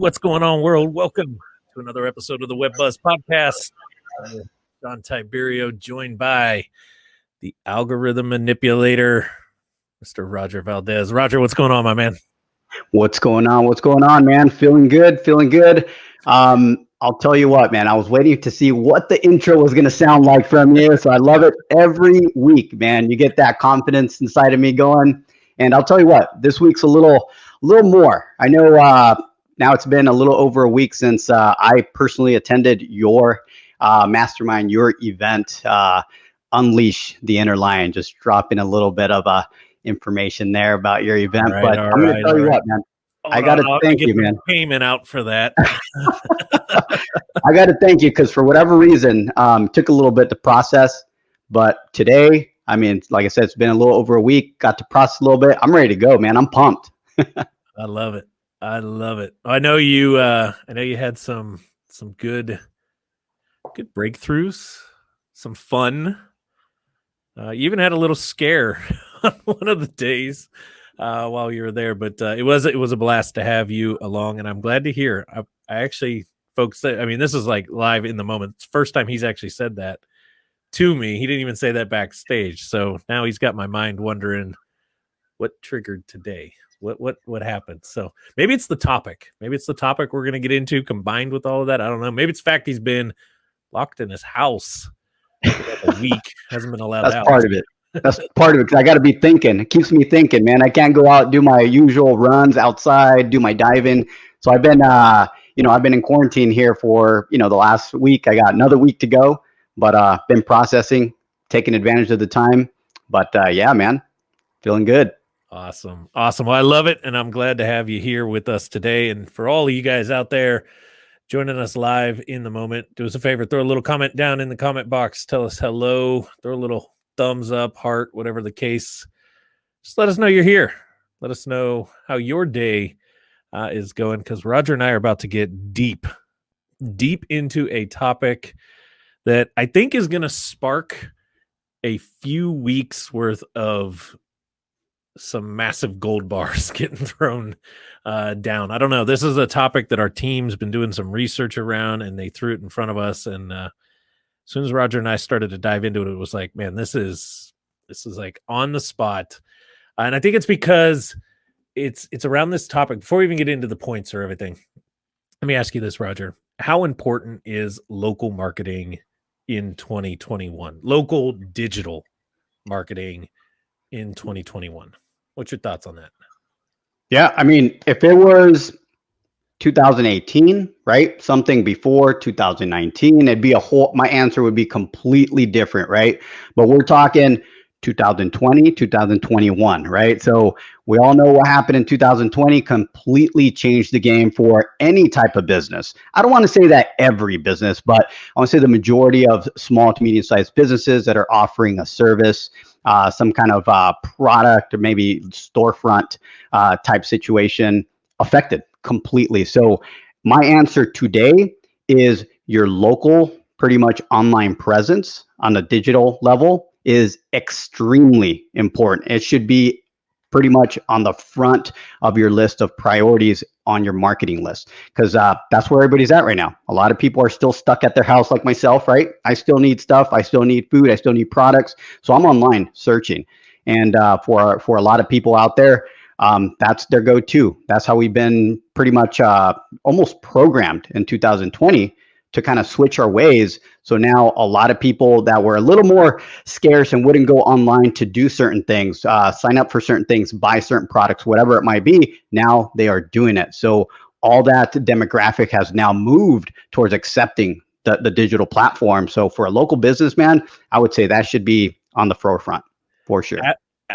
What's going on, world? Welcome to another episode of the Web Buzz Podcast. I'm John Tiberio, joined by the algorithm manipulator, Mr. Roger Valdez. Roger, what's going on, my man? What's going on? What's going on, man? Feeling good, feeling good. I'll tell you what, man, I was waiting to see what the intro was going to sound like from you. So I love it every week, man. You get that confidence inside of me going. And I'll tell you what, this week's a little more. I know now it's been a little over a week since I personally attended your mastermind, your event, Unleash the Inner Lion, just dropping a little bit of information there about your event. Right, but I'm going to tell you what, man. I got to thank you, man. Payment out for that. I got to thank you because for whatever reason, took a little bit to process. But today, I mean, like I said, it's been a little over a week. Got to process a little bit. I'm ready to go, man. I'm pumped. I love it. I love it. I know you. I know you had some good breakthroughs, some fun. You even had a little scare on one of the days while you were there, but it was a blast to have you along, and I'm glad to hear. I actually, folks, I mean, this is like live in the moment. It's the first time he's actually said that to me. He didn't even say that backstage, so now he's got my mind wondering what triggered today. What happened? So maybe it's the topic. Maybe it's the topic we're going to get into combined with all of that. I don't know. Maybe it's the fact he's been locked in his house for like a week, hasn't been allowed out. That's part of it. That's part of it because I got to be thinking. It keeps me thinking, man. I can't go out do my usual runs outside, do my diving. So I've been, I've been in quarantine here for the last week. I got another week to go, but been processing, taking advantage of the time. But yeah, man, feeling good. Awesome. Well, I love it, and I'm glad to have you here with us today. And for all of you guys out there joining us live in the moment, do us a favor, throw a little comment down in the comment box. Tell us hello. Throw a little thumbs up, heart, whatever the case. Just let us know you're here. Let us know how your day is going, because Roger and I are about to get deep into a topic that I think is going to spark a few weeks worth of some massive gold bars getting thrown down. I don't know. This is a topic that our team's been doing some research around, and they threw it in front of us. And as soon as Roger and I started to dive into it, it was like, man, this is like on the spot. And I think it's because it's around this topic. Before we even get into the points or everything, let me ask you this, Roger. How important is local marketing in 2021? Local digital marketing in 2021. What's your thoughts on that? Yeah, I mean, if it was 2018, right? Something before 2019, my answer would be completely different, right? But we're talking 2020, 2021, right? So we all know what happened in 2020 completely changed the game for any type of business. I don't want to say that every business, but I want to say the majority of small to medium-sized businesses that are offering a service, some kind of product or maybe storefront type situation affected completely. So my answer today is your local, pretty much online presence on a digital level is extremely important. It should be pretty much on the front of your list of priorities on your marketing list, because that's where everybody's at right now. A lot of people are still stuck at their house like myself, right? I still need stuff. I still need food. I still need products. So I'm online searching. And for a lot of people out there, that's their go-to. That's how we've been pretty much almost programmed in 2020 to kind of switch our ways. So now a lot of people that were a little more scarce and wouldn't go online to do certain things, sign up for certain things, buy certain products, whatever it might be, now they are doing it. So all that demographic has now moved towards accepting the digital platform. So for a local businessman, I would say that should be on the forefront for sure.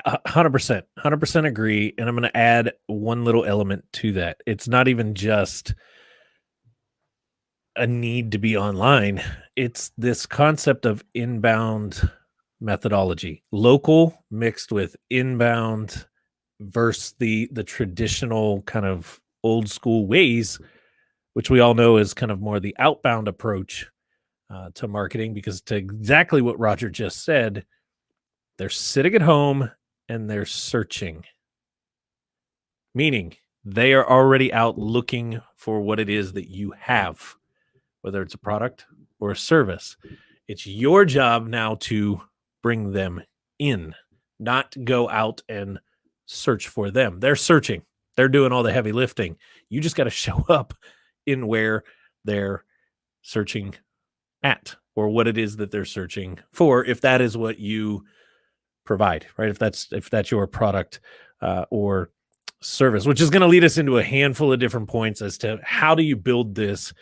100% agree. And I'm going to add one little element to that. It's not even just a need to be online. It's this concept of inbound methodology, local mixed with inbound versus the traditional kind of old school ways, which we all know is kind of more the outbound approach to marketing, because to exactly what Roger just said, they're sitting at home and they're searching. Meaning They are already out looking for what it is that you have, whether it's a product or a service. It's your job now to bring them in, not go out and search for them. They're searching, they're doing all the heavy lifting. You just got to show up in where they're searching at, or what it is that they're searching for, if that is what you provide, right? If that's your product or service, which is going to lead us into a handful of different points as to how do you build this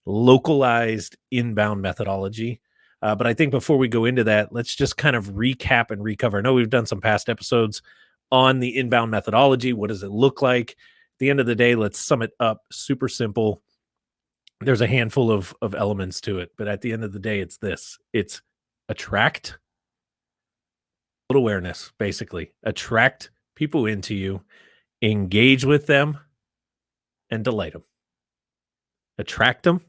localized inbound methodology. But I think before we go into that, let's just kind of recap and recover. I know we've done some past episodes on the inbound methodology. What does it look like? At the end of the day, let's sum it up. Super simple. There's a handful of elements to it, but at the end of the day, it's this. It's attract, awareness, basically. Attract people into you, engage with them, and delight them. Attract them,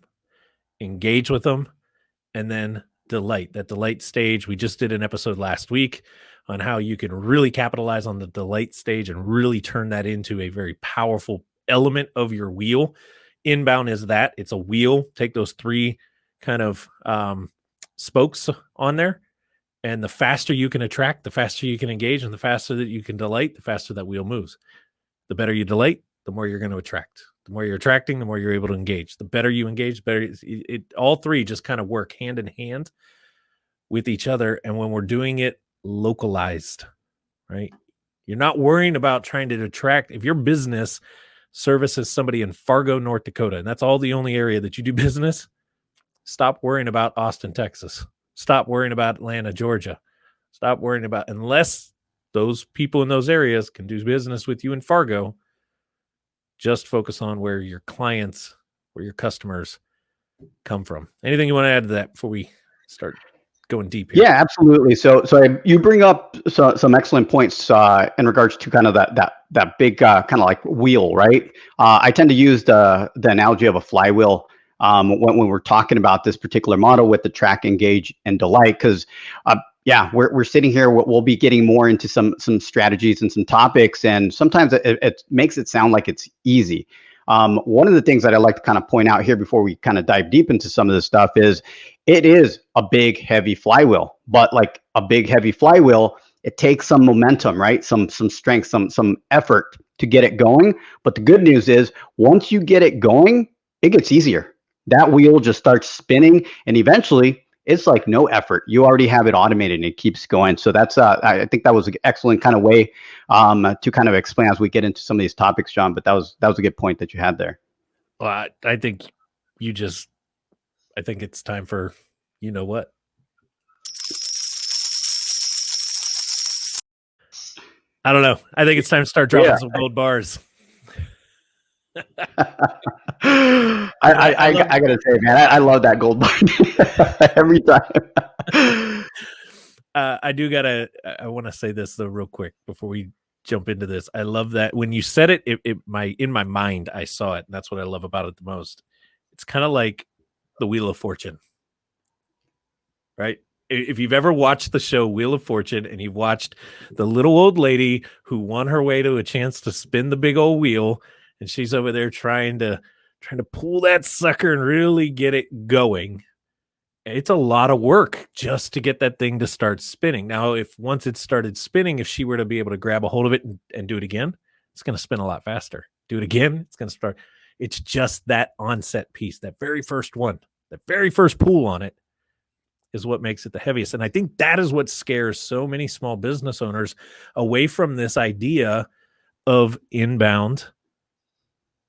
engage with them, and then delight. That delight stage, we just did an episode last week on how you can really capitalize on the delight stage and really turn that into a very powerful element of your wheel. Inbound is that. It's a wheel. Take those three kind of spokes on there, and the faster you can attract, the faster you can engage, and the faster that you can delight, the faster that wheel moves. The better you delight, the more you're going to attract. The more you're attracting, the more you're able to engage. The better you engage, better all three just kind of work hand in hand with each other. And when we're doing it localized, right? You're not worrying about trying to attract. If your business services somebody in Fargo, North Dakota, and that's all the only area that you do business, stop worrying about Austin, Texas. Stop worrying about Atlanta, Georgia. Stop worrying about, unless those people in those areas can do business with you in Fargo, just focus on where your clients, where your customers come from. Anything you want to add to that before we start going deep here? Yeah, absolutely. So you bring up some excellent points in regards to kind of that big kind of like wheel, right? I tend to use the analogy of a flywheel when we're talking about this particular model with the track, engage, and delight, because yeah, we're sitting here. We'll be getting more into some strategies and some topics, and sometimes it makes it sound like it's easy. One of the things that I like to kind of point out here before we kind of dive deep into some of this stuff is it is a big, heavy flywheel, but like a big, heavy flywheel, it takes some momentum, right? Some strength, some effort to get it going. But the good news is once you get it going, it gets easier. That wheel just starts spinning, and eventually it's like no effort. You already have it automated and it keeps going. So that's, I think that was an excellent kind of way to kind of explain as we get into some of these topics, John, but that was a good point that you had there. Well, I think I think it's time for, you know what? I don't know. I think it's time to start dropping some gold bars. I gotta say, man, I love that gold bar every time. I want to say this though, real quick before we jump into this. I love that when you said it, in my mind, I saw it. And that's what I love about it the most. It's kind of like the Wheel of Fortune, right? If you've ever watched the show Wheel of Fortune and you've watched the little old lady who won her way to a chance to spin the big old wheel, and she's over there trying to pull that sucker and really get it going. It's a lot of work just to get that thing to start spinning. Now, if once it started spinning, if she were to be able to grab a hold of it and do it again, it's going to spin a lot faster. Do it again, it's going to start. It's just that onset piece, that very first one, that very first pull on it is what makes it the heaviest. And I think that is what scares so many small business owners away from this idea of inbound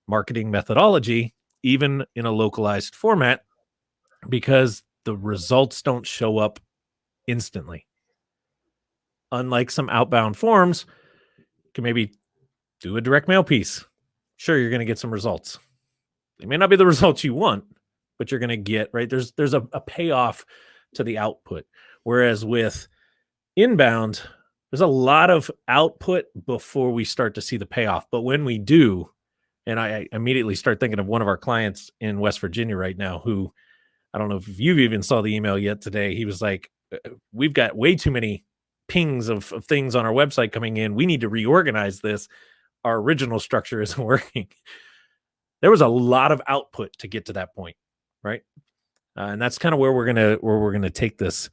marketing methodology, even in a localized format, because the results don't show up instantly. Unlike some outbound forms, you can maybe do a direct mail piece. Sure, you're going to get some results. They may not be the results you want, but you're going to get, right? There's a payoff to the output. Whereas with inbound, there's a lot of output before we start to see the payoff. But when we do, and I immediately start thinking of one of our clients in West Virginia right now, who I don't know if you've even saw the email yet today. He was like, we've got way too many pings of things on our website coming in. We need to reorganize this. our original structure isn't working. There was a lot of output to get to that point, right? And that's kind of where we're gonna take this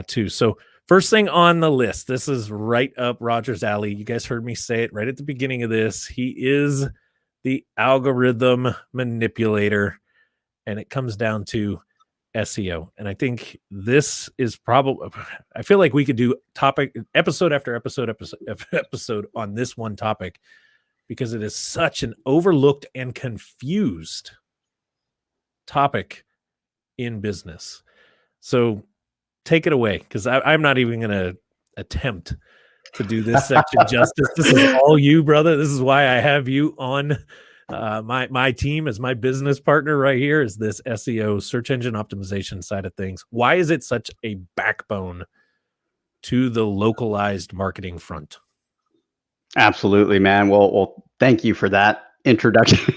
to. So first thing on the list, this is right up Roger's alley. You guys heard me say it right at the beginning of this. He is the algorithm manipulator, and it comes down to SEO. And I think this is probably, I feel like we could do episode after episode on this one topic, because it is such an overlooked and confused topic in business. So take it away, because I'm not even going to attempt to do this section justice. This is all you, brother. This is why I have you on my team as my business partner right here, is this SEO, search engine optimization side of things. Why is it such a backbone to the localized marketing front? Absolutely, man. Well, thank you for that introduction.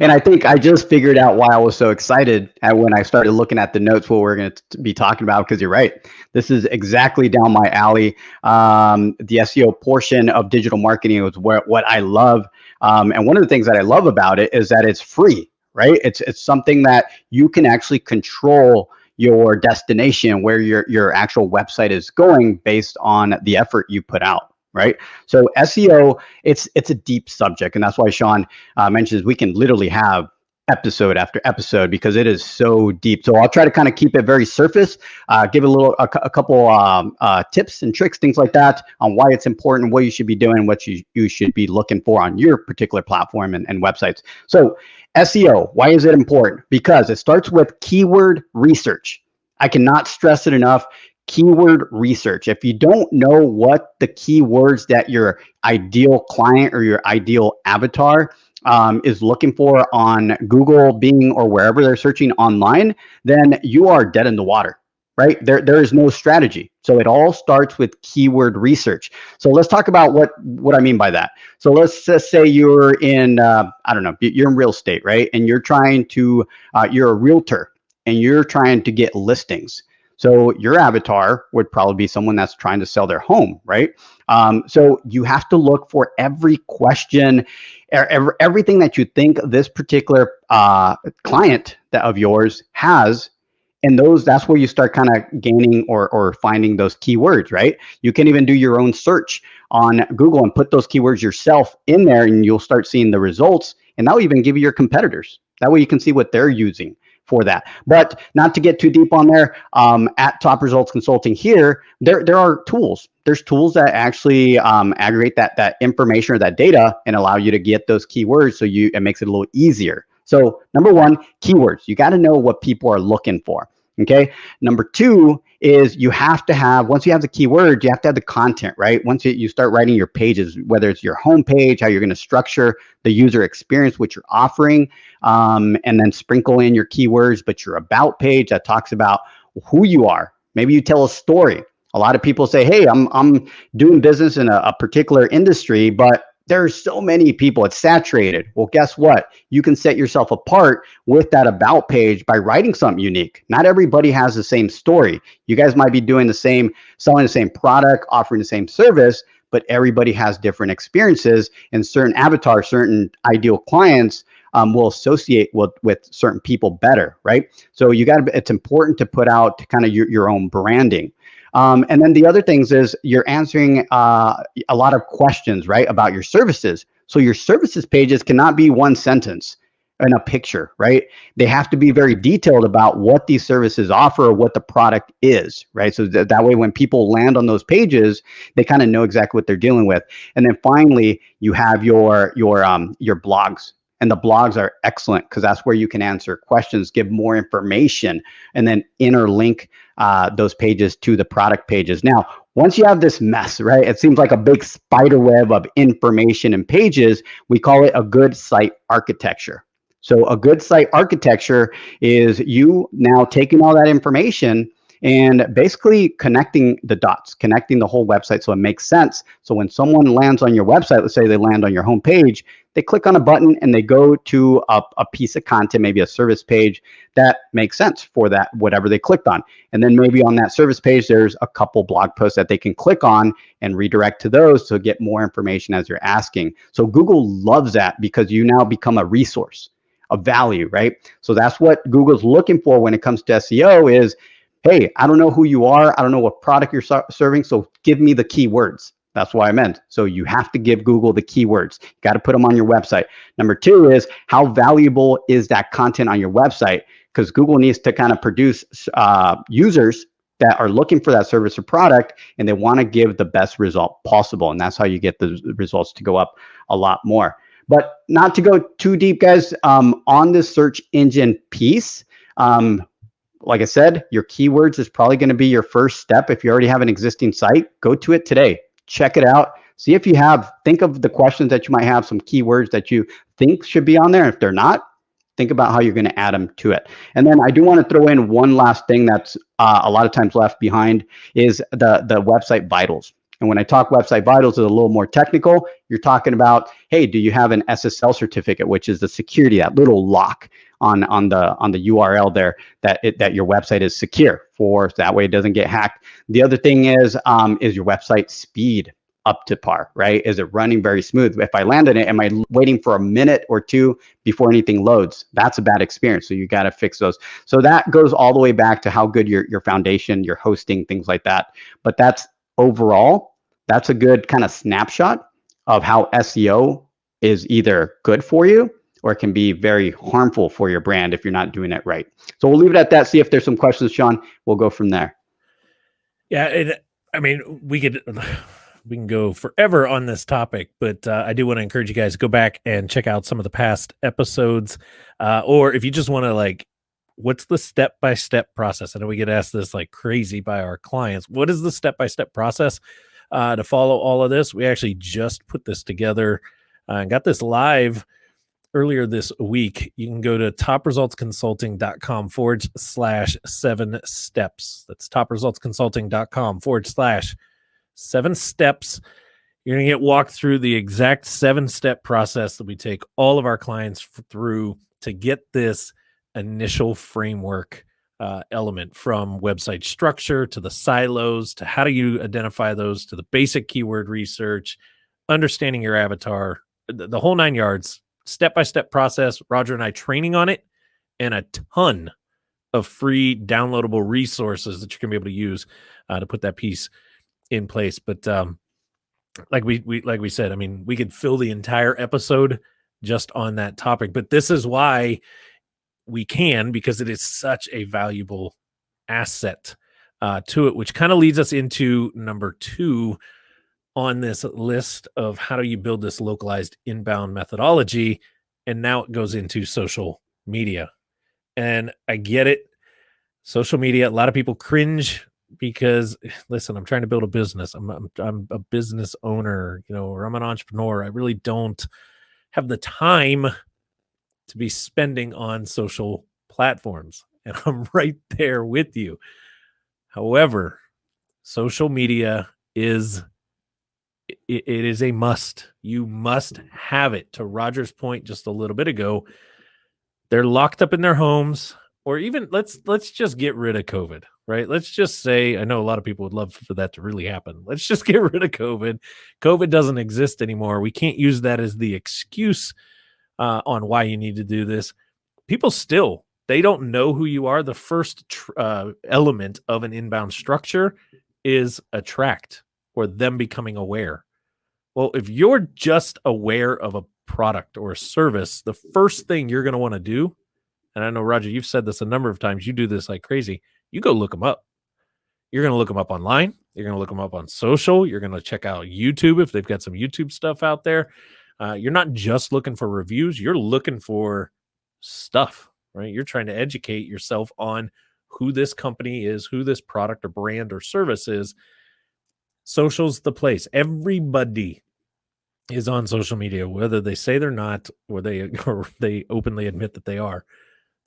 And I think I just figured out why I was so excited when I started looking at the notes, what we're going to be talking about, because you're right. This is exactly down my alley. The SEO portion of digital marketing is what I love. And one of the things that I love about it is that it's free, right? It's something that you can actually control your destination, where your actual website is going based on the effort you put out. Right. So SEO, it's a deep subject. And that's why Sean mentions we can literally have episode after episode, because it is so deep. So I'll try to kind of keep it very surface, give a couple tips and tricks, things like that, on why it's important, what you should be doing, what you should be looking for on your particular platform and websites. So SEO, why is it important? Because it starts with keyword research. I cannot stress it enough. Keyword research. If you don't know what the keywords that your ideal client or your ideal avatar is looking for on Google, Bing, or wherever they're searching online, then you are dead in the water, right? There is no strategy. So it all starts with keyword research. So let's talk about what I mean by that. So let's just say you're in, I don't know, you're in real estate, right? And you're you're a realtor and you're trying to get listings. So your avatar would probably be someone that's trying to sell their home, right? So you have to look for every question, everything that you think this particular client of yours has. And that's where you start kind of gaining or finding those keywords, right? You can even do your own search on Google and put those keywords yourself in there, and you'll start seeing the results. And that'll even give you your competitors. That way you can see what they're using for that. But not to get too deep on there, at Top Results Consulting here, there are tools. There's tools that actually aggregate that information or that data and allow you to get those keywords, so it makes it a little easier. So number one, keywords. You got to know what people are looking for. Okay. Number two is you have to have, once you have the keyword, you have to have the content, right? Once you start writing your pages, whether it's your home page, how you're going to structure the user experience, what you're offering, and then sprinkle in your keywords, but your about page that talks about who you are. Maybe you tell a story. A lot of people say, hey, I'm doing business in a particular industry, but there's so many people, it's saturated. Well, guess what? You can set yourself apart with that about page by writing something unique. Not everybody has the same story. You guys might be doing the same, selling the same product, offering the same service, but everybody has different experiences, and certain avatars, certain ideal clients will associate with certain people better, right? So it's important to put out kind of your own branding. And then the other things is you're answering a lot of questions, right, about your services. So your services pages cannot be one sentence and a picture, right? They have to be very detailed about what these services offer or what the product is, right? So that way when people land on those pages, they kind of know exactly what they're dealing with. And then finally, you have your blogs. And the blogs are excellent because that's where you can answer questions, give more information, and then interlink those pages to the product pages. Now, once you have this mess, right, it seems like a big spider web of information and pages. We call it a good site architecture. So a good site architecture is you now taking all that information and basically connecting the dots, connecting the whole website so it makes sense. So when someone lands on your website, let's say they land on your homepage, they click on a button and they go to a piece of content, maybe a service page that makes sense for that, whatever they clicked on. And then maybe on that service page, there's a couple blog posts that they can click on and redirect to those to get more information as you're asking. So Google loves that because you now become a resource of value, right? So that's what Google's looking for when it comes to SEO is, hey, I don't know who you are. I don't know what product you're serving. So give me the keywords. That's what I meant. So you have to give Google the keywords. You got to put them on your website. Number two is how valuable is that content on your website? Because Google needs to kind of produce users that are looking for that service or product, and they want to give the best result possible. And that's how you get the results to go up a lot more. But not to go too deep, guys, on this search engine piece, like I said, your keywords is probably going to be your first step. If you already have an existing site, go to it today. Check it out. See if you think of the questions that you might have, some keywords that you think should be on there. If they're not, think about how you're going to add them to it. And then I do want to throw in one last thing that's a lot of times left behind is the website vitals. And when I talk website vitals, it's a little more technical. You're talking about, hey, do you have an SSL certificate, which is the security, that little lock on the URL there that your website is secure for, so that way it doesn't get hacked. The other thing is your website speed up to par, right? Is it running very smooth? If I land on it, am I waiting for a minute or two before anything loads? That's a bad experience. So you got to fix those. So that goes all the way back to how good your foundation, your hosting, things like that. But that's overall, that's a good kind of snapshot of how SEO is either good for you or it can be very harmful for your brand if you're not doing it right. So we'll leave it at that. See if there's some questions, Sean. We'll go from there. Yeah, I mean, we can go forever on this topic, but I do want to encourage you guys to go back and check out some of the past episodes, or if you just want to what's the step-by-step process? I know we get asked this like crazy by our clients. What is the step-by-step process to follow all of this? We actually just put this together and got this live earlier this week. You can go to topresultsconsulting.com/7 steps. That's topresultsconsulting.com/7 steps. You're going to get walked through the exact 7-step process that we take all of our clients through to get this initial framework element, from website structure to the silos to how do you identify those to the basic keyword research, understanding your avatar, the whole 9 yards. Step-by-step process, Roger and I training on it, and a ton of free downloadable resources that you're going to be able to use to put that piece in place. But like we said, I mean, we could fill the entire episode just on that topic, but this is why we can, because it is such a valuable asset to it, which kind of leads us into number 2 on this list of how do you build this localized inbound methodology. And now it goes into social media. And I get it. Social media, a lot of people cringe because, listen, I'm trying to build a business. I'm a business owner, or I'm an entrepreneur. I really don't have the time to be spending on social platforms. And I'm right there with you. However, social media is it is a must. You must have it. To Roger's point just a little bit ago, they're locked up in their homes, or even let's just get rid of COVID, right? Let's just say, I know a lot of people would love for that to really happen. Let's just get rid of COVID. COVID doesn't exist anymore. We can't use that as the excuse on why you need to do this. People still, they don't know who you are. The first element of an inbound structure is attract, or them becoming aware. Well, if you're just aware of a product or a service, the first thing you're going to want to do, and I know, Roger, you've said this a number of times, you do this like crazy, you go look them up. You're going to look them up online. You're going to look them up on social. You're going to check out YouTube if they've got some YouTube stuff out there. You're not just looking for reviews. You're looking for stuff, right? You're trying to educate yourself on who this company is, who this product or brand or service is. Social's the place. Everybody is on social media, whether they say they're not, or they openly admit that they are.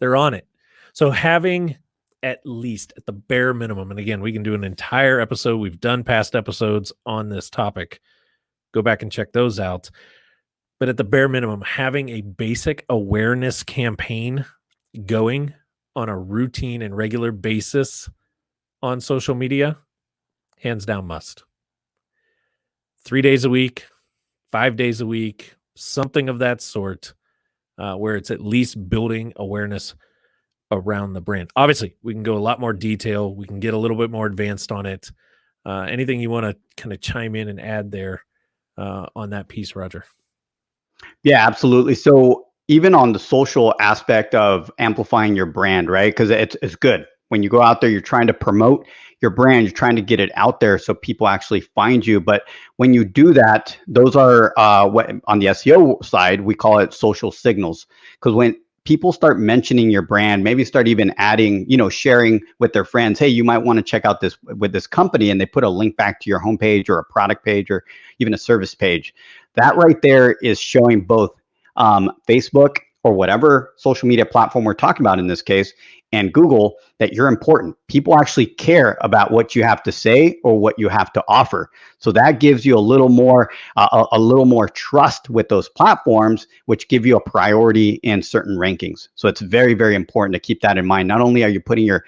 They're on it. So having at the bare minimum. And again, we can do an entire episode. We've done past episodes on this topic. Go back and check those out. But at the bare minimum, having a basic awareness campaign going on a routine and regular basis on social media, hands down must. 3 days a week, 5 days a week, something of that sort, where it's at least building awareness around the brand. Obviously, we can go a lot more detail. We can get a little bit more advanced on it. Anything you want to kind of chime in and add there on that piece, Roger? Yeah, absolutely. So even on the social aspect of amplifying your brand, right? Because it's good. When you go out there, you're trying to promote your brand, you're trying to get it out there so people actually find you. But when you do that, those are what on the SEO side, we call it social signals. Because when people start mentioning your brand, maybe start even adding, sharing with their friends, hey, you might want to check out this with this company, and they put a link back to your homepage or a product page or even a service page. That right there is showing both Facebook or whatever social media platform we're talking about in this case, and Google, that you're important. People actually care about what you have to say or what you have to offer. So that gives you a little more trust with those platforms, which give you a priority in certain rankings. So it's very, very important to keep that in mind. Not only are you putting your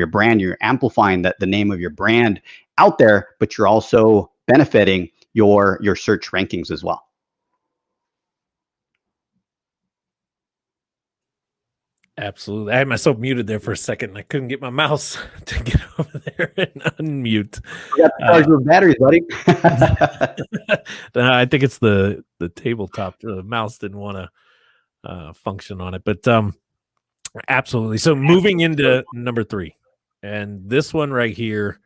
brand, you're amplifying the name of your brand out there, but you're also benefiting your search rankings as well. Absolutely. I had myself muted there for a second and I couldn't get my mouse to get over there and unmute. You got to charge those batteries, buddy. I think it's the tabletop. The mouse didn't want to function on it, but absolutely. So moving into number 3, and this one right here,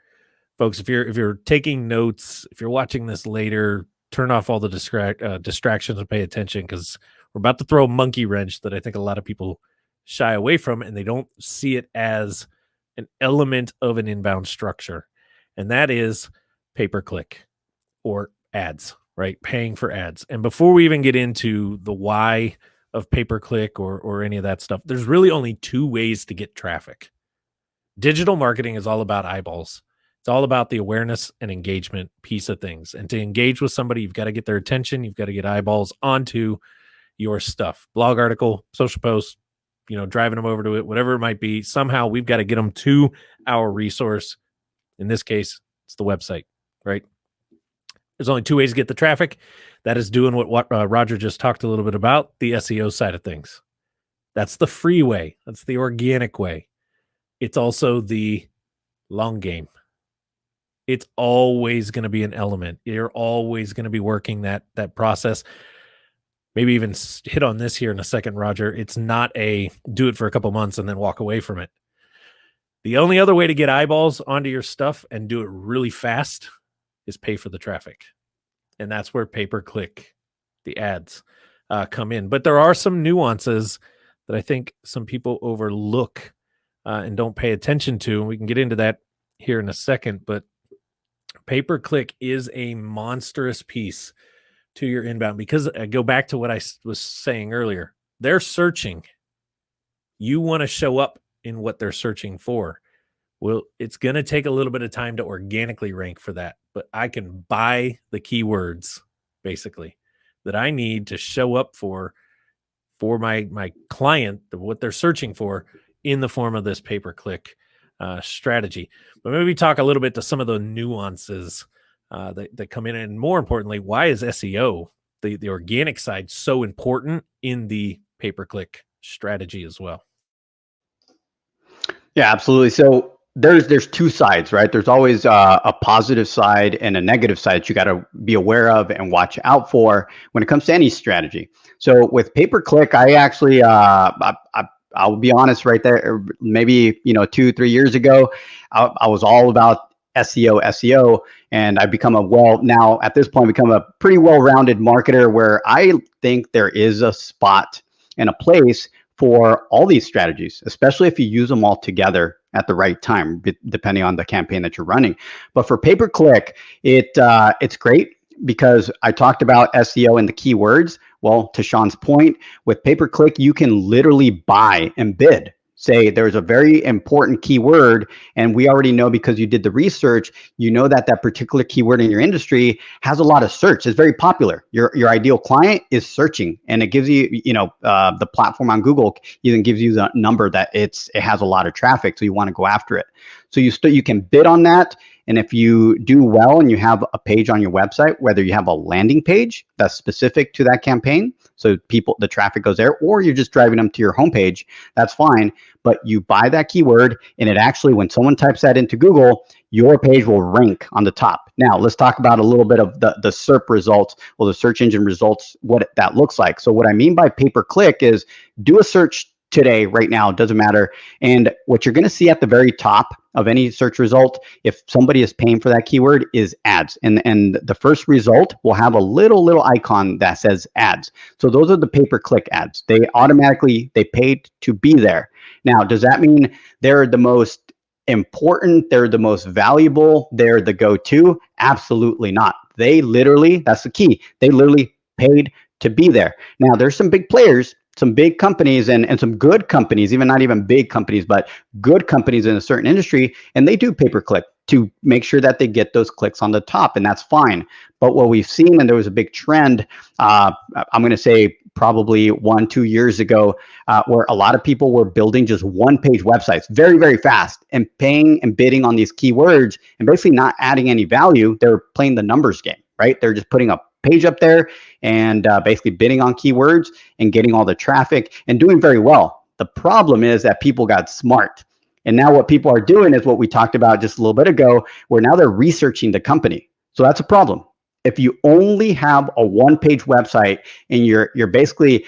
folks, if you're taking notes, if you're watching this later, turn off all the distractions and pay attention, because we're about to throw a monkey wrench that I think a lot of people shy away from, and they don't see it as an element of an inbound structure. And that is pay-per-click or ads, right? Paying for ads. And before we even get into the why of pay-per-click or any of that stuff, there's really only 2 ways to get traffic. Digital marketing is all about eyeballs. It's all about the awareness and engagement piece of things. And to engage with somebody, you've got to get their attention. You've got to get eyeballs onto your stuff. Blog article, social post, driving them over to it, whatever it might be. Somehow we've got to get them to our resource. In this case, it's the website, right? There's only 2 ways to get the traffic. That is doing what Roger just talked a little bit about, the SEO side of things. That's the free way. That's the organic way. It's also the long game. It's always going to be an element. You're always going to be working that process. Maybe even hit on this here in a second, Roger. It's not a do it for a couple months and then walk away from it. The only other way to get eyeballs onto your stuff and do it really fast is pay for the traffic. And that's where pay-per-click, the ads, come in. But there are some nuances that I think some people overlook and don't pay attention to. And we can get into that here in a second. But pay-per-click is a monstrous piece to your inbound, because I go back to what I was saying earlier. They're searching. You want to show up in what they're searching for. Well, it's going to take a little bit of time to organically rank for that, but I can buy the keywords basically that I need to show up for my client, what they're searching for, in the form of this pay-per-click strategy. But maybe talk a little bit to some of the nuances that come in, and more importantly, why is SEO, the organic side, so important in the pay-per-click strategy as well? Yeah, absolutely. So there's 2 sides, right? There's always a positive side and a negative side that you got to be aware of and watch out for when it comes to any strategy. So with pay-per-click, I actually I'll be honest right there. Maybe 2-3 years ago, I was all about SEO, and I've become now at this point become a pretty well-rounded marketer, where I think there is a spot and a place for all these strategies, especially if you use them all together at the right time, depending on the campaign that you're running. But for pay-per-click, it's great because I talked about SEO and the keywords. Well, to Sean's point, with pay-per-click, you can literally buy and bid say there's a very important keyword, and we already know because you did the research, you know that that particular keyword in your industry has a lot of search. It's very popular. Your ideal client is searching, and it gives you, the platform on Google even gives you the number that it has a lot of traffic, so you want to go after it. So you can bid on that. And if you do well and you have a page on your website, whether you have a landing page that's specific to that campaign, so the traffic goes there, or you're just driving them to your homepage, that's fine. But you buy that keyword, and it actually, when someone types that into Google, your page will rank on the top. Now, let's talk about a little bit of the SERP results, or the search engine results, what that looks like. So what I mean by pay-per-click is do a search today, right now, it doesn't matter. And what you're going to see at the very top of any search result, if somebody is paying for that keyword, is ads. And the first result will have a little icon that says ads. So those are the pay-per-click ads. They paid to be there. Now, does that mean they're the most important, they're the most valuable, they're the go-to? Absolutely not. That's the key. They literally paid to be there. Now, there's some big players, some big companies, and some good companies, even not even big companies, but good companies in a certain industry, and they do pay-per-click to make sure that they get those clicks on the top, and that's fine. But what we've seen, and there was a big trend, I'm going to say probably 1-2 years ago, where a lot of people were building just one-page websites very, very fast and paying and bidding on these keywords and basically not adding any value. They're playing the numbers game, right? They're just putting a page up there and basically bidding on keywords and getting all the traffic and doing very well. The problem is that people got smart. And now what people are doing is what we talked about just a little bit ago, where now they're researching the company. So that's a problem. If you only have a one-page website and you're basically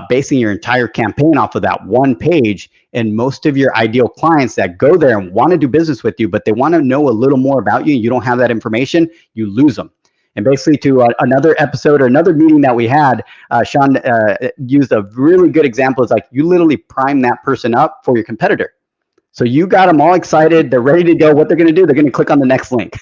basing your entire campaign off of that one page, and most of your ideal clients that go there and want to do business with you, but they want to know a little more about you, and you don't have that information, you lose them. And basically, to another episode or another meeting that we had, Sean used a really good example. It's like you literally prime that person up for your competitor. So you got them all excited. They're ready to go. What they're going to do, they're going to click on the next link.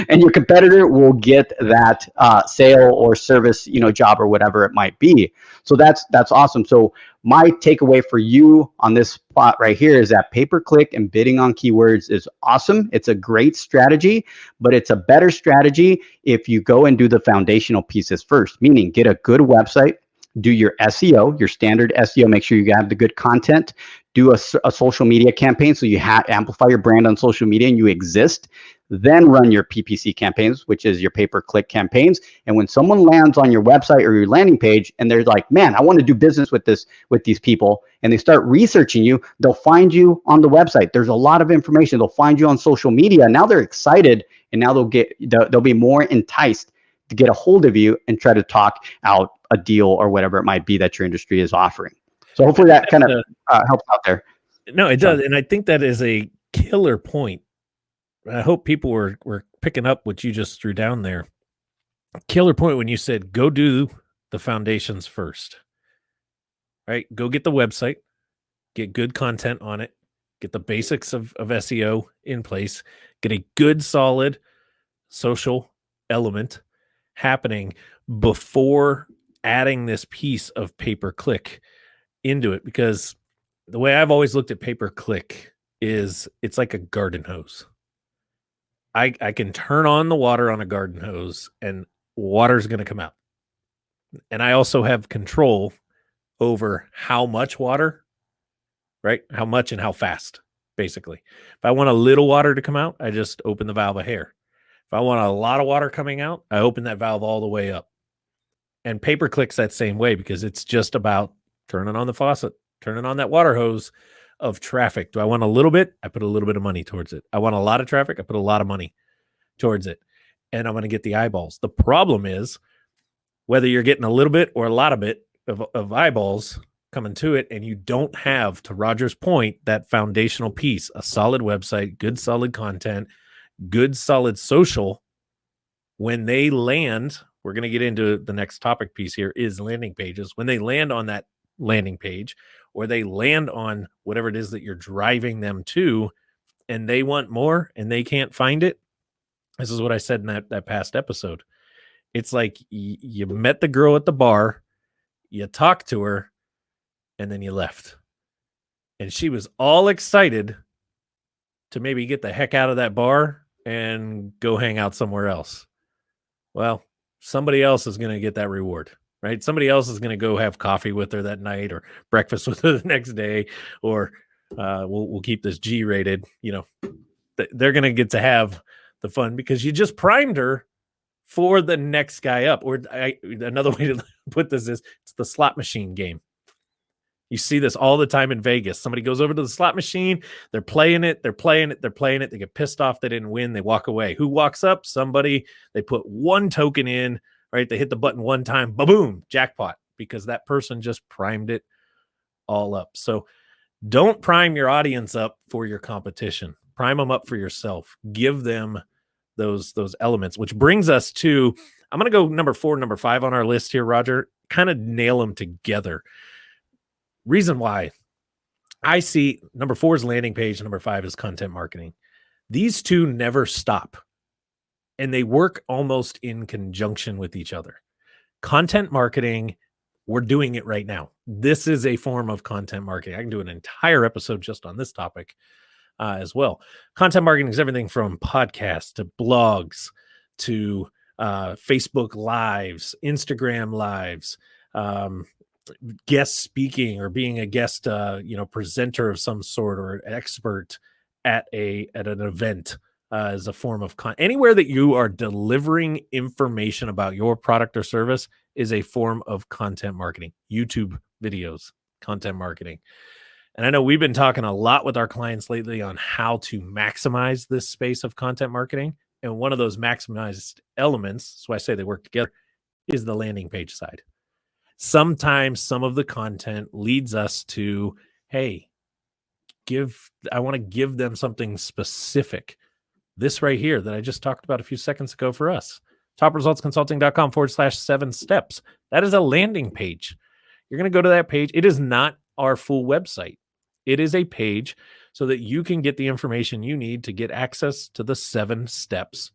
And your competitor will get that sale or service, job or whatever it might be. So that's awesome. So my takeaway for you on this spot right here is that pay-per-click and bidding on keywords is awesome. It's a great strategy, but it's a better strategy if you go and do the foundational pieces first, meaning get a good website, do your SEO, your standard SEO, make sure you have the good content, do a social media campaign so you amplify your brand on social media and you exist, then run your PPC campaigns, which is your pay-per-click campaigns. And when someone lands on your website or your landing page and they're like, man, I want to do business with these people, and they start researching you, they'll find you on the website. There's a lot of information. They'll find you on social media. Now they're excited, and now they'll be more enticed to get a hold of you and try to talk out a deal or whatever it might be that your industry is offering. So hopefully that kind of helps out there. No, it does. And I think that is a killer point. I hope people were picking up what you just threw down there. Killer point when you said, go do the foundations first, right? Go get the website, get good content on it, get the basics of SEO in place, get a good, solid social element happening before adding this piece of pay-per-click into it. Because the way I've always looked at pay-per-click is it's like a garden hose. I can turn on the water on a garden hose and water's going to come out. And I also have control over how much water, right? How much and how fast, basically. If I want a little water to come out, I just open the valve a hair. If I want a lot of water coming out, I open that valve all the way up. And pay-per-click's that same way, because it's just about turning on the faucet, turning on that water hose of traffic. Do I want a little bit? I put a little bit of money towards it. I want a lot of traffic? I put a lot of money towards it. And I'm going to get the eyeballs. The problem is whether you're getting a little bit or a lot of eyeballs coming to it, and you don't have, to Roger's point, that foundational piece, a solid website, good solid content, good solid social. When they land, we're going to get into the next topic piece here, is landing pages. When they land on that landing page, or they land on whatever it is that you're driving them to, and they want more and they can't find it. This is what I said in that past episode. It's like you met the girl at the bar, you talked to her, and then you left. And she was all excited to maybe get the heck out of that bar and go hang out somewhere else. Well, somebody else is going to get that reward, right? Somebody else is going to go have coffee with her that night or breakfast with her the next day, or we'll keep this G rated. They're going to get to have the fun because you just primed her for the next guy up. Or another way to put this is it's the slot machine game. You see this all the time in Vegas. Somebody goes over to the slot machine. They're playing it. They get pissed off they didn't win. They walk away. Who walks up? Somebody. They put one token in, right? They hit the button one time. Boom, jackpot, because that person just primed it all up. So don't prime your audience up for your competition. Prime them up for yourself. Give them those elements, which brings us to, I'm going to go number 4, number 5 on our list here, Roger. Kind of nail them together. Reason why I see number 4 is landing page, number 5 is content marketing. These two never stop, and they work almost in conjunction with each other. Content marketing, we're doing it right now. This is a form of content marketing. I can do an entire episode just on this topic as well. Content marketing is everything from podcasts to blogs to Facebook Lives, Instagram Lives, guest speaking or being a guest presenter of some sort or an expert at an event as a form of anywhere that you are delivering information about your product or service is a form of content marketing. YouTube videos, content marketing. And I know we've been talking a lot with our clients lately on how to maximize this space of content marketing. And one of those maximized elements, so I say they work together, is the landing page side. Sometimes some of the content leads us to, hey, I want to give them something specific. This right here that I just talked about a few seconds ago for us, topresultsconsulting.com/7 steps. That is a landing page. You're going to go to that page. It is not our full website. It is a page so that you can get the information you need to get access to the 7 steps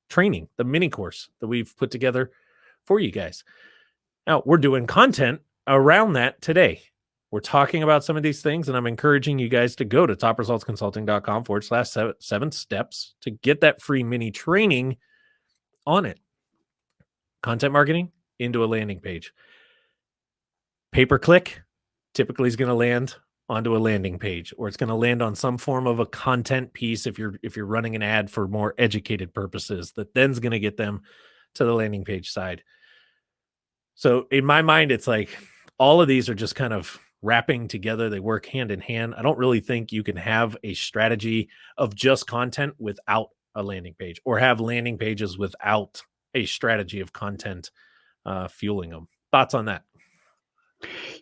training, the mini course that we've put together for you guys. Now, we're doing content around that today. We're talking about some of these things, and I'm encouraging you guys to go to topresultsconsulting.com/7 steps to get that free mini training on it. Content marketing into a landing page. Pay-per-click typically is going to land onto a landing page, or it's going to land on some form of a content piece if you're running an ad for more educated purposes, that then's going to get them to the landing page side. So in my mind, it's like all of these are just kind of wrapping together. They work hand in hand. I don't really think you can have a strategy of just content without a landing page, or have landing pages without a strategy of content fueling them. Thoughts on that?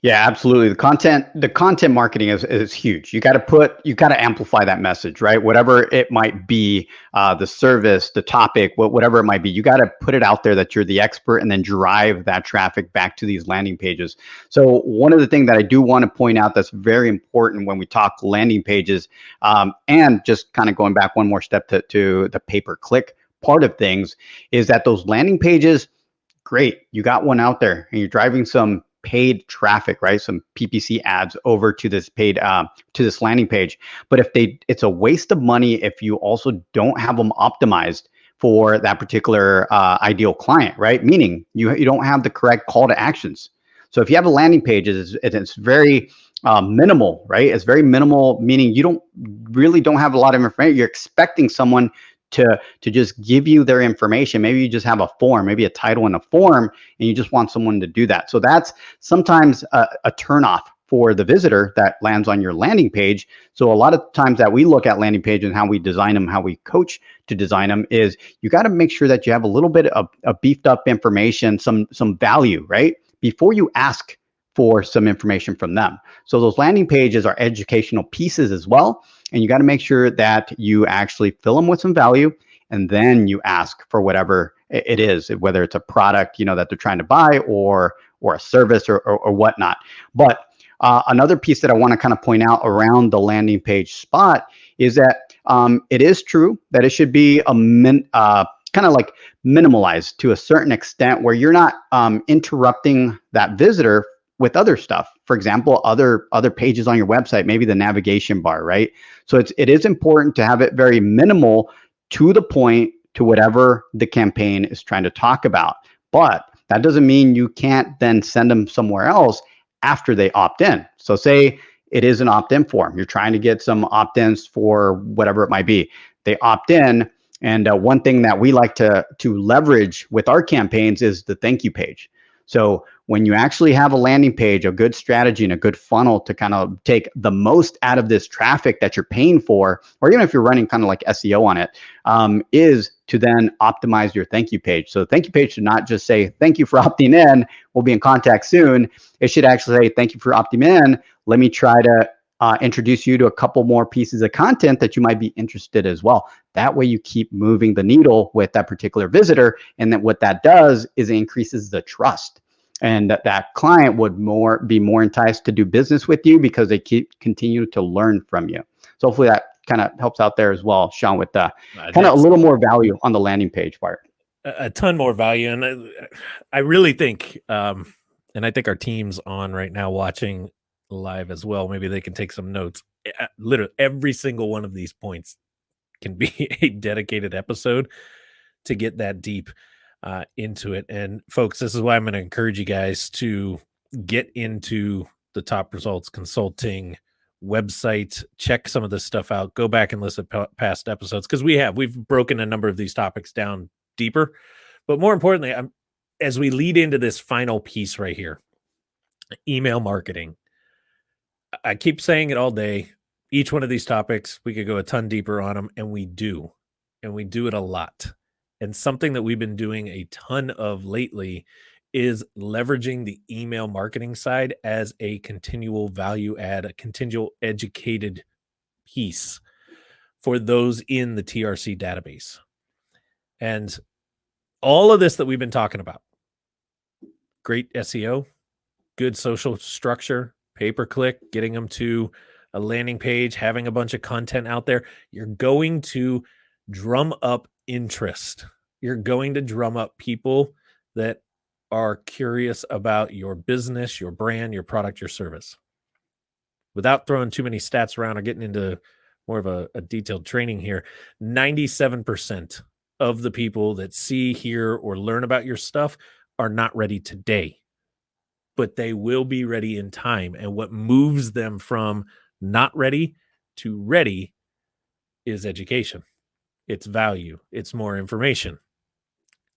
Yeah, absolutely. The content marketing is huge. You got to amplify that message, right? Whatever it might be, the service, the topic, whatever it might be, you got to put it out there that you're the expert, and then drive that traffic back to these landing pages. So one of the things that I do want to point out that's very important when we talk landing pages, and just kind of going back one more step to the pay-per-click part of things, is that those landing pages, great, you got one out there and you're driving some paid traffic, right? Some PPC ads over to this paid to this landing page. But it's a waste of money if you also don't have them optimized for that particular ideal client, right? Meaning you don't have the correct call to actions. So if you have a landing page, it's very minimal, right? It's very minimal, meaning you don't have a lot of information. You're expecting someone to just give you their information. Maybe you just have a form, maybe a title and a form, and you just want someone to do that. So that's sometimes a turnoff for the visitor that lands on your landing page. So a lot of times that we look at landing pages and how we design them, how we coach to design them, is you got to make sure that you have a little bit of beefed up information, some value, right? Before you ask for some information from them. So those landing pages are educational pieces as well. And you got to make sure that you actually fill them with some value, and then you ask for whatever it is, whether it's a product, that they're trying to buy, or a service or whatnot. But another piece that I want to kind of point out around the landing page spot is that it is true that it should be kind of like minimalized to a certain extent, where you're not interrupting that visitor with other stuff. For example, other pages on your website, maybe the navigation bar, right? So it is important to have it very minimal, to the point, to whatever the campaign is trying to talk about. But that doesn't mean you can't then send them somewhere else after they opt in. So say it is an opt-in form. You're trying to get some opt-ins for whatever it might be. They opt in, and one thing that we like to leverage with our campaigns is the thank you page. So when you actually have a landing page, a good strategy and a good funnel to kind of take the most out of this traffic that you're paying for, or even if you're running kind of like SEO on it, is to then optimize your thank you page. So the thank you page should not just say, thank you for opting in, we'll be in contact soon. It should actually say, thank you for opting in. Let me try to introduce you to a couple more pieces of content that you might be interested as well. That way you keep moving the needle with that particular visitor. And then what that does is it increases the trust. And that client would be more enticed to do business with you because they continue to learn from you. So hopefully that kind of helps out there as well, Sean, with the kind of a little more value on the landing page part. A ton more value. And I really think, and I think our team's on right now watching live as well. Maybe they can take some notes. Literally every single one of these points can be a dedicated episode to get that deep into it. And folks, this is why I'm going to encourage you guys to get into the Top Results Consulting website, check some of this stuff out, go back and listen to past episodes, because we've broken a number of these topics down deeper. But more importantly, as we lead into this final piece right here, email marketing, I keep saying it all day. Each one of these topics, we could go a ton deeper on them, and we do it a lot. And something that we've been doing a ton of lately is leveraging the email marketing side as a continual value add, a continual educated piece for those in the TRC database. And all of this that we've been talking about, great SEO, good social structure, pay-per-click, getting them to a landing page, having a bunch of content out there, you're going to drum up interest. You're going to drum up people that are curious about your business, your brand, your product, your service. Without throwing too many stats around or getting into more of a detailed training here, 97% of the people that see, hear, or learn about your stuff are not ready today, but they will be ready in time. And what moves them from not ready to ready is education. It's value. It's more information.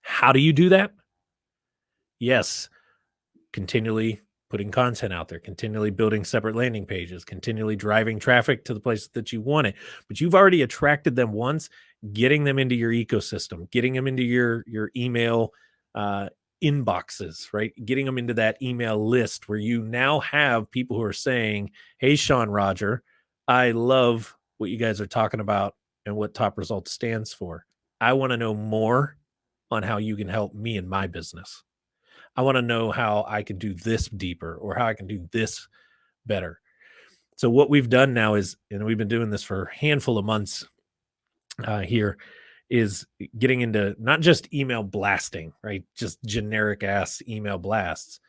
How do you do that? Yes, continually putting content out there, continually building separate landing pages, continually driving traffic to the place that you want it. But you've already attracted them once, getting them into your ecosystem, getting them into your email inboxes, right? Getting them into that email list where you now have people who are saying, hey, Sean, Roger, I love what you guys are talking about and what Top Results stands for. I want to know more on how you can help me in my business. I want to know how I can do this deeper or how I can do this better. So what we've done now is, and we've been doing this for a handful of months here, is getting into not just email blasting, right? Just generic ass email blasts,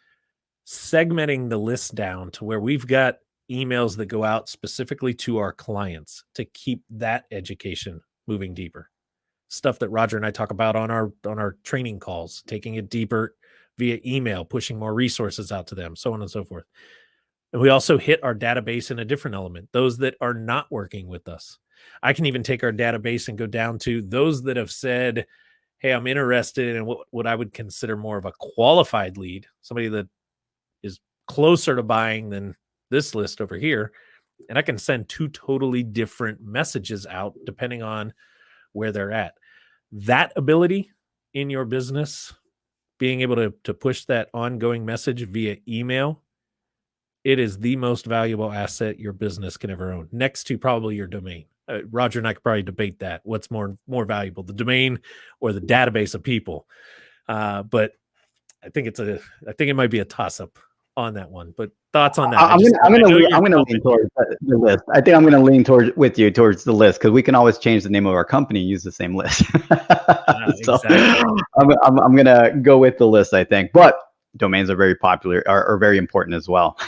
segmenting the list down to where we've got emails that go out specifically to our clients to keep that education moving deeper. Stuff that Roger and I talk about on our training calls, taking it deeper via email, pushing more resources out to them, so on and so forth. And we also hit our database in a different element, those that are not working with us. I can even take our database and go down to those that have said, hey, I'm interested in what I would consider more of a qualified lead, somebody that is closer to buying than this list over here. And I can send two totally different messages out depending on where they're at. That ability in your business, being able to push that ongoing message via email, it is the most valuable asset your business can ever own, next to probably your domain. Roger and I could probably debate that. What's more valuable, the domain or the database of people? But I think it might be a toss up on that one. But thoughts on that? I'm going to lean towards the list. I think I'm going to lean towards the list, because we can always change the name of our company and use the same list. So exactly. I'm going to go with the list, I think. But domains are very popular, are very important as well.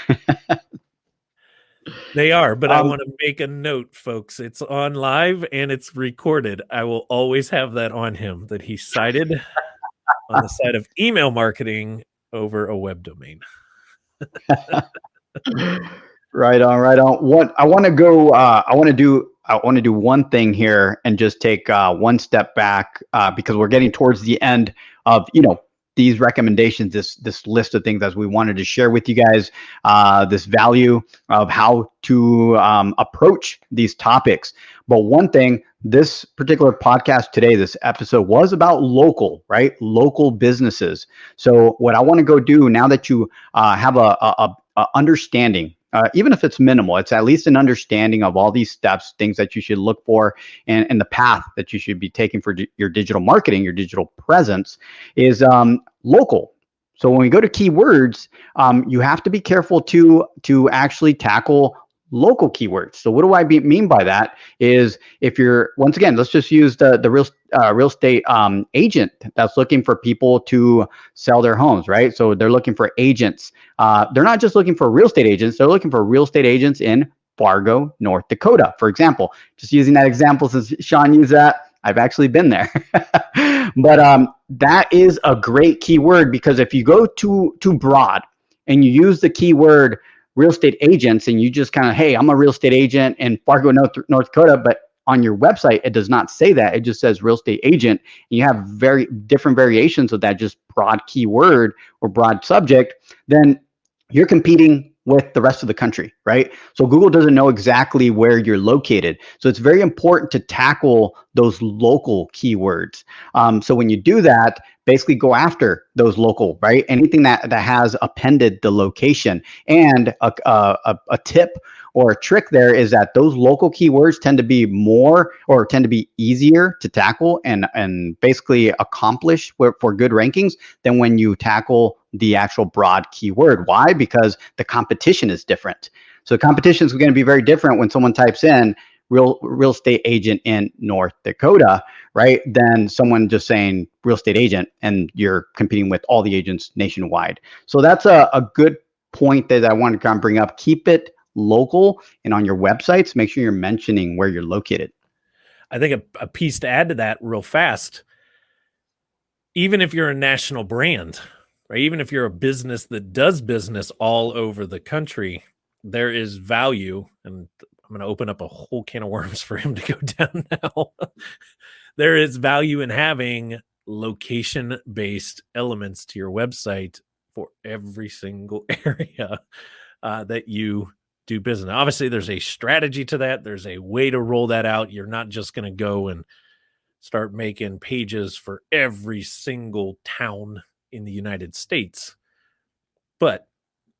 They are, but I Um, want to make a note, folks. It's on live and it's recorded. I will always have that on him that he cited on the side of email marketing over a web domain. Right on, right on. What I want to go, I want to do one thing here and just take one step back because we're getting towards the end of, these recommendations, this list of things as we wanted to share with you guys, this value of how to approach these topics. But one thing, this particular podcast today, this episode was about local, right? Local businesses. So what I want to go do now that you have a understanding, even if it's minimal, it's at least an understanding of all these steps, things that you should look for, and the path that you should be taking for your digital marketing, your digital presence is local. So when we go to keywords, you have to be careful to actually tackle local keywords. So what do I mean by that? Is if you're, once again, let's just use the real estate agent that's looking for people to sell their homes, right? So they're looking for agents. They're not just looking for real estate agents. They're looking for real estate agents in Fargo, North Dakota, for example. Just using that example since Sean used that, I've actually been there. But that is a great keyword because if you go too broad and you use the keyword real estate agents and you just kind of, hey, I'm a real estate agent in Fargo, North Dakota, but on your website, it does not say that. It just says real estate agent. And you have very different variations of that just broad keyword or broad subject, then you're competing with the rest of the country, right? So Google doesn't know exactly where you're located. So it's very important to tackle those local keywords. So when you do that, basically go after those local, right? Anything that has appended the location. And a tip or a trick there is that those local keywords tend to be more or tend to be easier to tackle and basically accomplish for good rankings than when you tackle the actual broad keyword. Why? Because the competition is different. So the competition is going to be very different when someone types in real estate agent in North Dakota, right? Than someone just saying real estate agent and you're competing with all the agents nationwide. So that's a good point that I want to kind of bring up. Keep it local, and on your websites, make sure you're mentioning where you're located. I think a piece to add to that real fast, even if you're a national brand, right? Even if you're a business that does business all over the country, there is value, and I'm going to open up a whole can of worms for him to go down now. There is value in having location-based elements to your website for every single area that you do business. Now, obviously, there's a strategy to that. There's a way to roll that out. You're not just going to go and start making pages for every single town in the United States. But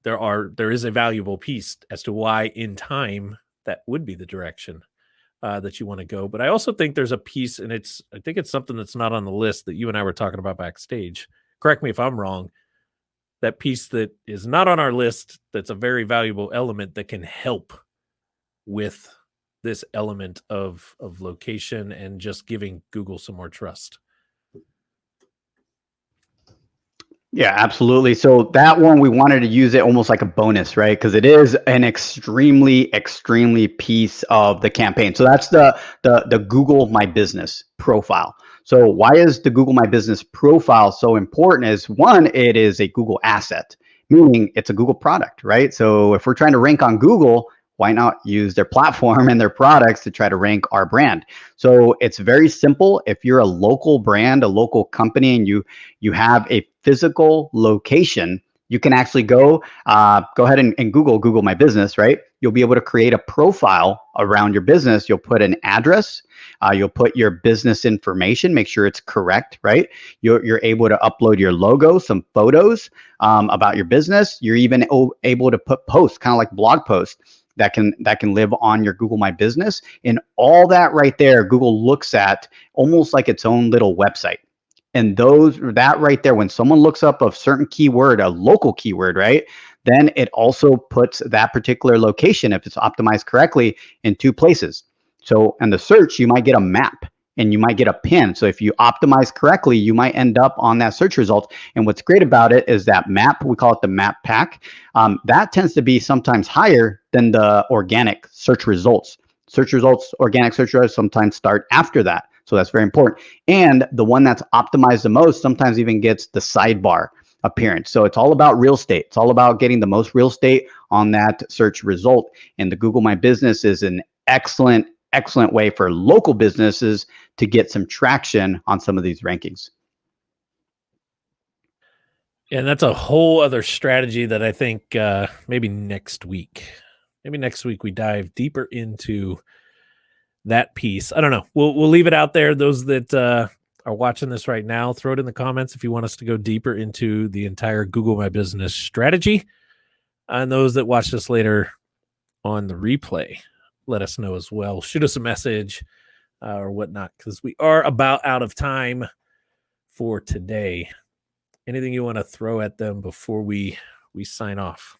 there is a valuable piece as to why in time that would be the direction that you want to go. But I also think there's a piece, and I think it's something that's not on the list that you and I were talking about backstage. Correct me if I'm wrong. That piece that is not on our list, that's a very valuable element that can help with this element of location and just giving Google some more trust. Yeah, absolutely. So that one, we wanted to use it almost like a bonus, right? Because it is an extremely piece of the campaign. So that's the Google My Business profile. So why is the Google My Business profile so important? Is one, it is a Google asset, meaning it's a Google product, right? So if we're trying to rank on Google, why not use their platform and their products to try to rank our brand? So it's very simple. If you're a local brand, a local company, and you have a physical location, you can actually go ahead and Google My Business, right? You'll be able to create a profile around your business. You'll put an address, you'll put your business information, make sure it's correct, right? You're able to upload your logo, some photos about your business. You're even able to put posts, kind of like blog posts that can live on your Google My Business. And all that right there, Google looks at almost like its own little website. And that right there, when someone looks up a certain keyword, a local keyword, right, then it also puts that particular location, if it's optimized correctly, in two places. So in the search, you might get a map. and you might get a pin. So if you optimize correctly, you might end up on that search result. And what's great about it is that map, we call it the map pack, that tends to be sometimes higher than the organic search results. Search results, organic search results sometimes start after that. So that's very important. And the one that's optimized the most sometimes even gets the sidebar appearance. So it's all about real estate. It's all about getting the most real estate on that search result. And the Google My Business is an excellent way for local businesses to get some traction on some of these rankings. And that's a whole other strategy that I think maybe next week we dive deeper into that piece. I don't know. We'll leave it out there. Those that are watching this right now, throw it in the comments if you want us to go deeper into the entire Google My Business strategy. And those that watch this later on the replay, let us know as well. Shoot us a message or whatnot, because we are about out of time for today. Anything you want to throw at them before we sign off?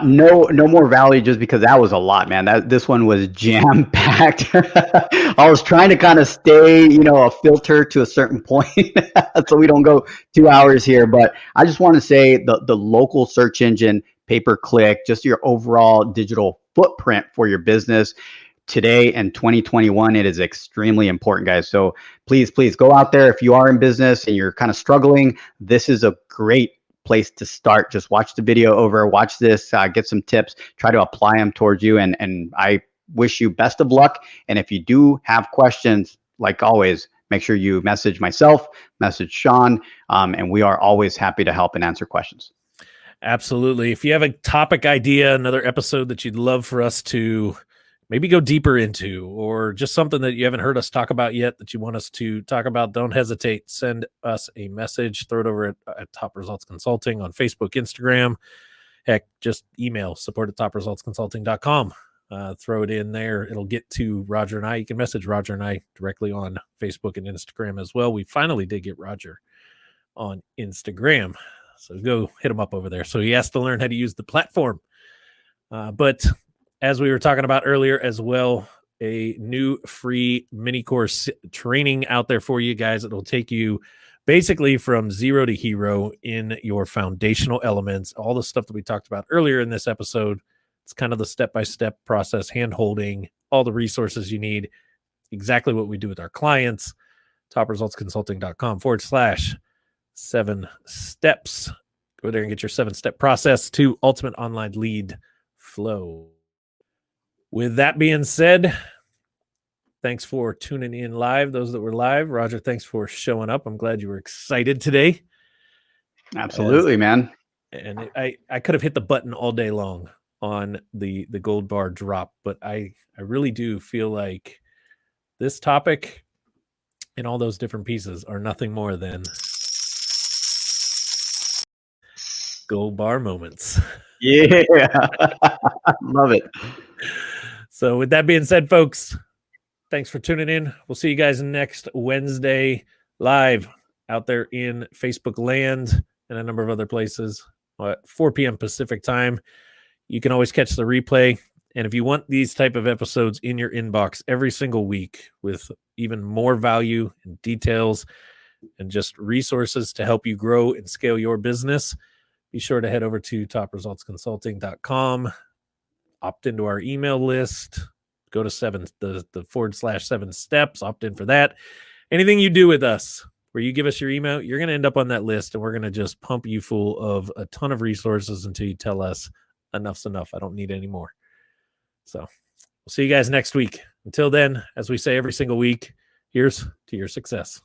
No more value, just because that was a lot, man. This one was jam packed. I was trying to kind of stay, a filter to a certain point, so we don't go 2 hours here. But I just want to say the local search engine, pay per click, just your overall digital footprint for your business today in 2021, it is extremely important, guys. So please go out there. If you are in business and you're kind of struggling, this is a great place to start. Just watch the video over, watch this, get some tips, try to apply them towards you. And I wish you best of luck. And if you do have questions, like always, make sure you message myself, message Sean, and we are always happy to help and answer questions. Absolutely. If you have a topic idea, another episode that you'd love for us to maybe go deeper into, or just something that you haven't heard us talk about yet that you want us to talk about, don't hesitate. Send us a message. Throw it over at Top Results Consulting on Facebook, Instagram. Heck, just email support@topresultsconsulting.com. Throw it in there. It'll get to Roger and I. You can message Roger and I directly on Facebook and Instagram as well. We finally did get Roger on Instagram, so go hit him up over there. So he has to learn how to use the platform. But as we were talking about earlier as well, a new free mini course training out there for you guys. It'll take you basically from zero to hero in your foundational elements, all the stuff that we talked about earlier in this episode. It's kind of the step-by-step process, hand-holding, all the resources you need, exactly what we do with our clients. topresultsconsulting.com/7 steps. Go there and get your 7-step process to ultimate online lead flow. With that being said, thanks for tuning in live. Those that were live, Roger, thanks for showing up. I'm glad you were excited today. Absolutely, man. And I could have hit the button all day long on the gold bar drop, but I really do feel like this topic and all those different pieces are nothing more than gold bar moments. Yeah. Love it. So with that being said, folks, thanks for tuning in. We'll see you guys next Wednesday live out there in Facebook land and a number of other places at 4 p.m. Pacific time. You can always catch the replay. And if you want these type of episodes in your inbox every single week with even more value and details and just resources to help you grow and scale your business, be sure to head over to topresultsconsulting.com, opt into our email list, go to the /7 steps, opt in for that. Anything you do with us where you give us your email, you're going to end up on that list, and we're going to just pump you full of a ton of resources until you tell us enough's enough. I don't need any more. So we'll see you guys next week. Until then, as we say every single week, here's to your success.